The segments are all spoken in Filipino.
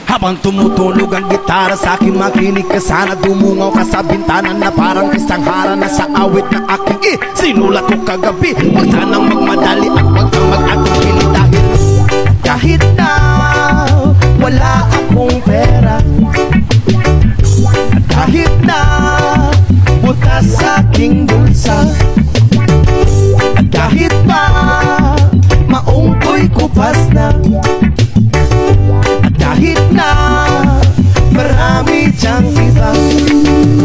Habang tumutunog ang gitara sa akin, makinig ka sana. Dumungaw ka sa bintana na parang isang harana sa awit na aking sinulat ko kagabi. Huwag sanang magmadali at huwag kang mag-atupili kahit na wala akong pera, kahit na butas sa aking bulsa, at kahit pa maong ko'y kupas na, at kahit na marami diyang iba,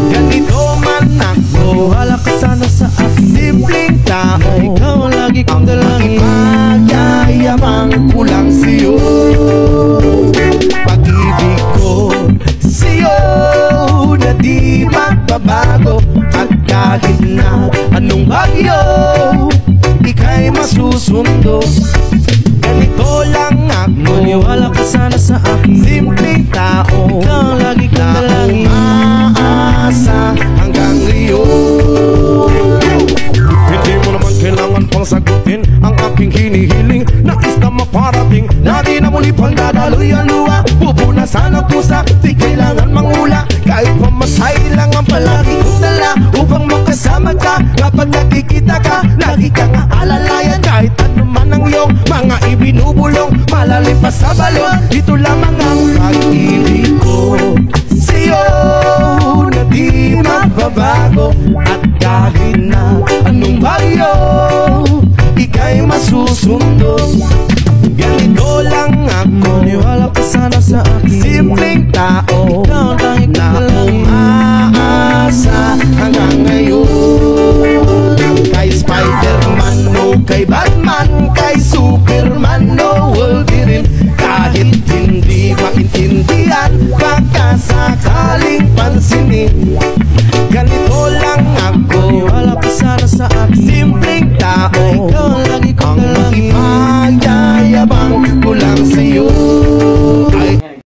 ganito man ako. Wala ka sana sa aking simpleng tao, ikaw ang lagi kong dalangin. Magyayamang kulang sa'yo, pag-ibig ko sa'yo na di magbabago. At kahit na anong bagyo, ika'y masusundo. Ganito lang ako, maniwala ka sana sa akin, simpleng tao, ikaw ang lagi kong dalangin. Aasa hanggang ngayon. Hindi mo naman kailangan pang sagutin ang aking hinihiling. Nais na maparating na di na muli pang dadaloy ang luha. Pupunasan ang pusa, di kailangan mangula. Kahit pamasay lang ang palagi kong dala upang makasama ka. Kapag nakikita ka, lagi kang aalalayan. Kahit ano man ang iyong mga ibinubulong, malalim pa sa balon,